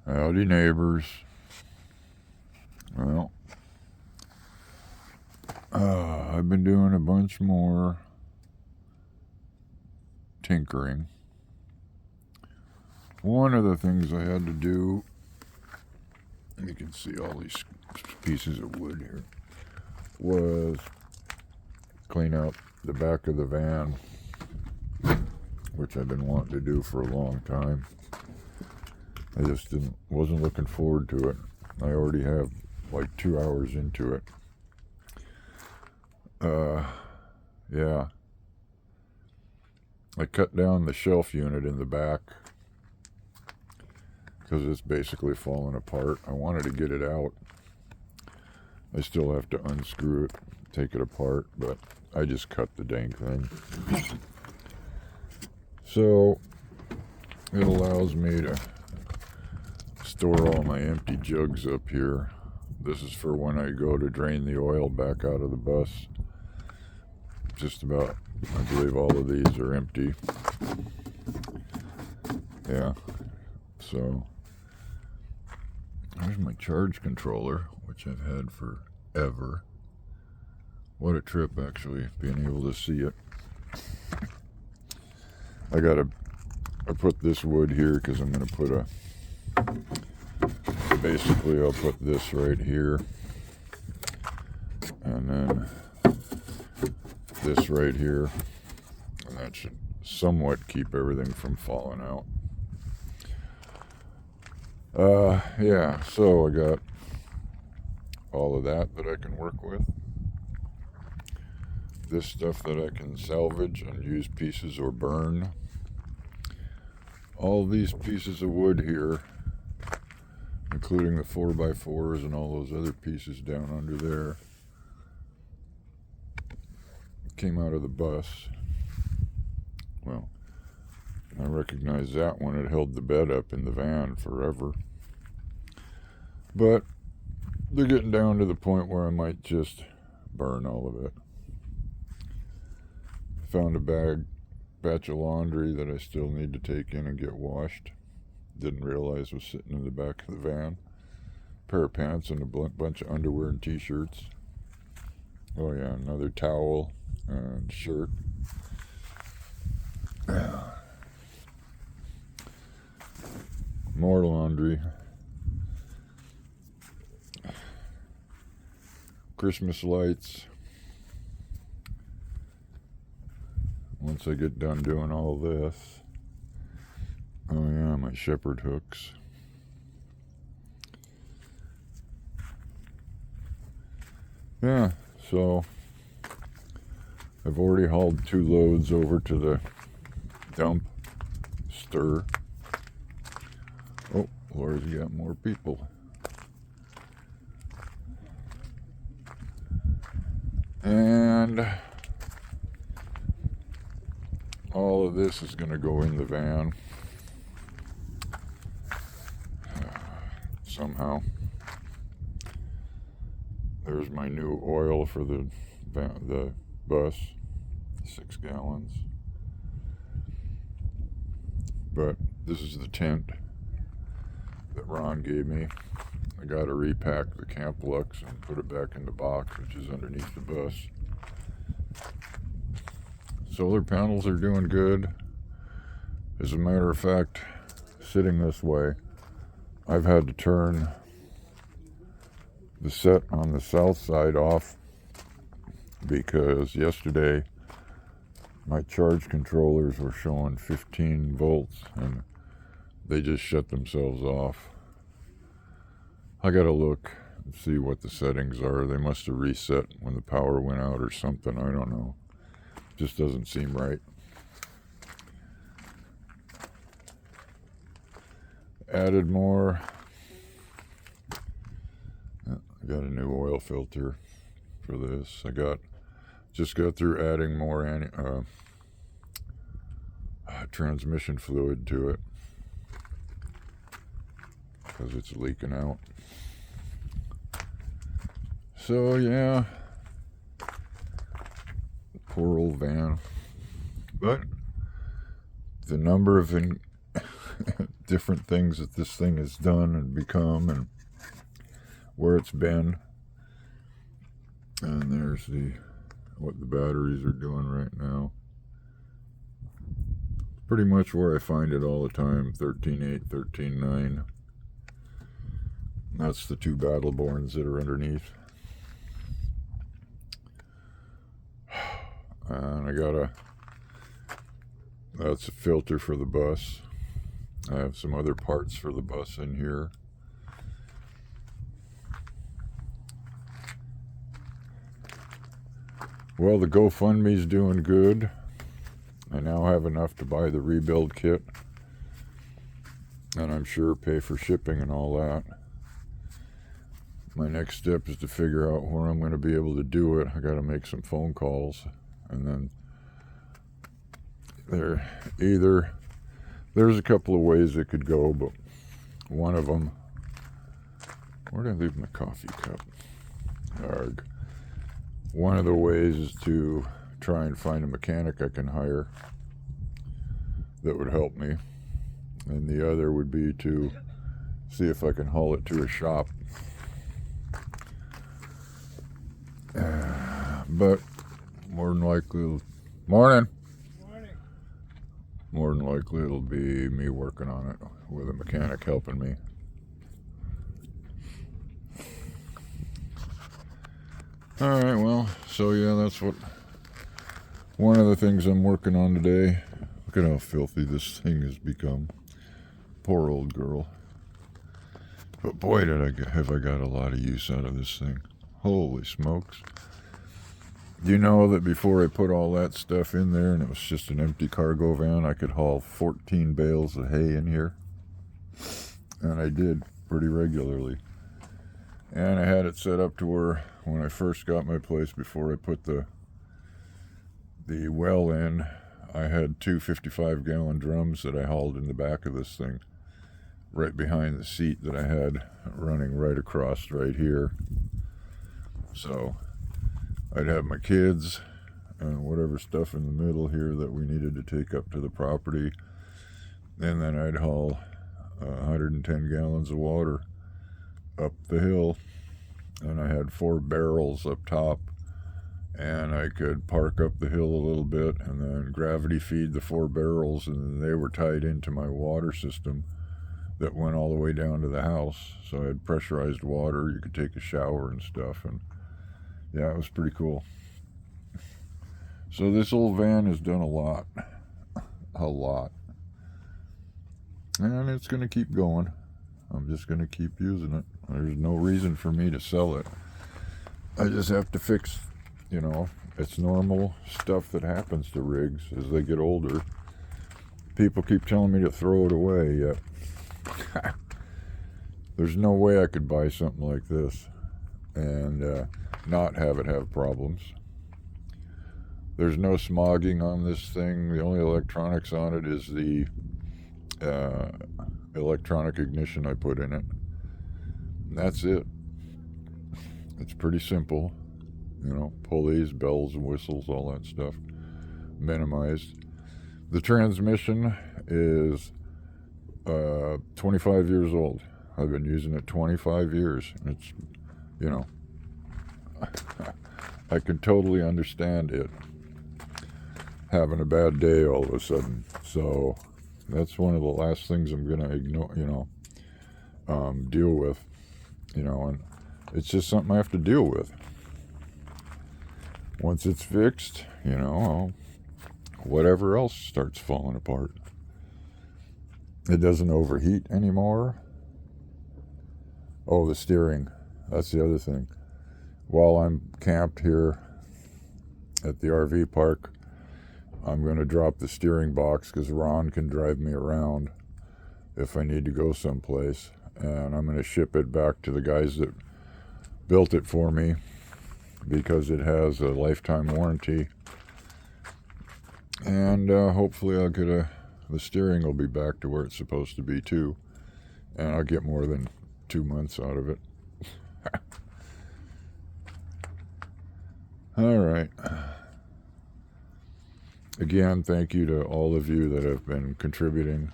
Howdy, neighbors. Well, I've been doing a bunch more tinkering. One of the things I had to do, you can see all these pieces of wood here, was clean out the back of the van, which I've been wanting to do for a long time. I just wasn't looking forward to it. I already have like 2 hours into it. Yeah. I cut down the shelf unit in the back because it's basically falling apart. I wanted to get it out. I still have to unscrew it, take it apart, but I just cut the dang thing. So it allows me to store all my empty jugs up here. This is for when I go to drain the oil back out of the bus. Just about, I believe all of these are empty. Yeah, so there's my charge controller, which I've had forever. What a trip, actually, being able to see it. I put this wood here because I'm going to put basically I'll put this right here, and then this right here, and that should somewhat keep everything from falling out. Yeah, so I got all of that I can work with. This stuff that I can salvage, unused pieces, or burn. All these pieces of wood here, including the 4x4s and all those other pieces down under there, came out of the bus. Well, I recognize that one. It held the bed up in the van forever. But they're getting down to the point where I might just burn all of it. Found a batch of laundry that I still need to take in and get washed. Didn't realize was sitting in the back of the van. A pair of pants and a bunch of underwear and t-shirts. Oh yeah, another towel and shirt. More laundry. Christmas lights. Once I get done doing all this. Oh yeah, my shepherd hooks. Yeah, so I've already hauled 2 loads over to the dump. Stir. Oh, Laura's got more people. And all of this is going to go in the van somehow. There's my new oil for the bus, 6 gallons. But this is the tent that Ron gave me. I got to repack the Camp Lux and put it back in the box, which is underneath the bus. Solar panels are doing good. As a matter of fact, sitting this way, I've had to turn the set on the south side off because yesterday my charge controllers were showing 15 volts and they just shut themselves off. I gotta look and see what the settings are. They must have reset when the power went out or something. I don't know. Just doesn't seem right. Added more. I got a new oil filter for this. Just got through adding more transmission fluid to it because it's leaking out. So yeah, poor old van. But the number of different things that this thing has done and become and where it's been. And there's what the batteries are doing right now. Pretty much where I find it all the time, 13.8, 13.9. That's the two Battleborns that are underneath. And that's a filter for the bus. I have some other parts for the bus in here. Well, the GoFundMe's doing good. I now have enough to buy the rebuild kit, and I'm sure pay for shipping and all that. My next step is to figure out where I'm going to be able to do it. I got to make some phone calls, and then there's a couple of ways it could go, but one of them, where did I leave my coffee cup? Arg. One of the ways is to try and find a mechanic I can hire that would help me, and the other would be to see if I can haul it to a shop. But more than likely, morning. More than likely it'll be me working on it with a mechanic helping me. Alright, well, so yeah, that's one of the things I'm working on today. Look at how filthy this thing has become. Poor old girl. But boy, have I got a lot of use out of this thing. Holy smokes. You know that before I put all that stuff in there and it was just an empty cargo van, I could haul 14 bales of hay in here. And I did pretty regularly. And I had it set up to where when I first got my place, before I put the well in, I had two 55-gallon drums that I hauled in the back of this thing, right behind the seat that I had running right across right here. So I'd have my kids and whatever stuff in the middle here that we needed to take up to the property, and then I'd haul 110 gallons of water up the hill, and I had 4 barrels up top, and I could park up the hill a little bit and then gravity feed the 4 barrels, and they were tied into my water system that went all the way down to the house. So I had pressurized water, you could take a shower and stuff, and yeah, it was pretty cool. So this old van has done a lot, and it's going to keep going. I'm just going to keep using it. There's no reason for me to sell it. I just have to fix, it's normal stuff that happens to rigs as they get older. People keep telling me to throw it away, yet there's no way I could buy something like this and not have it have problems. There's no smogging on this thing. The only electronics on it is the electronic ignition I put in it. And that's it. It's pretty simple. Pulleys, bells and whistles, all that stuff. Minimized. The transmission is 25 years old. I've been using it 25 years. It's, I can totally understand it having a bad day all of a sudden. So that's one of the last things I'm going to ignore, deal with, and it's just something I have to deal with. Once it's fixed, whatever else starts falling apart. It doesn't overheat anymore. Oh, the steering. That's the other thing. While I'm camped here at the RV park, I'm going to drop the steering box because Ron can drive me around if I need to go someplace. And I'm going to ship it back to the guys that built it for me because it has a lifetime warranty. And hopefully I'll get the steering will be back to where it's supposed to be too. And I'll get more than 2 months out of it. All right. Again, thank you to all of you that have been contributing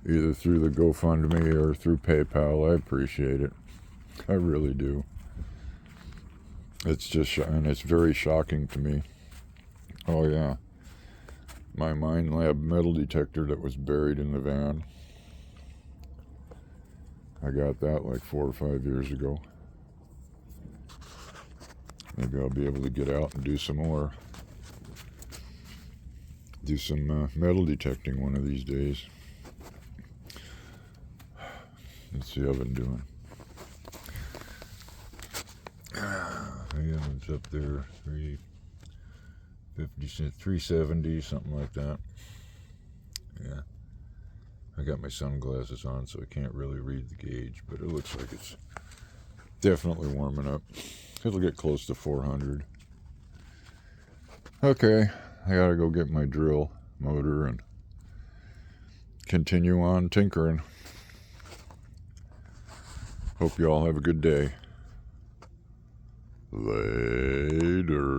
either through the GoFundMe or through PayPal. I appreciate it. I really do. It's just, and it's very shocking to me. Oh yeah, my Mine Lab metal detector that was buried in the van. I got that like 4 or 5 years ago. Maybe I'll be able to get out and do some more. Do some metal detecting one of these days. Let's see how I've been doing. Yeah, it's up there, 350, 370, something like that. Yeah. I got my sunglasses on, so I can't really read the gauge, but it looks like it's definitely warming up. It'll get close to 400. Okay, I gotta go get my drill motor and continue on tinkering. Hope you all have a good day. Later.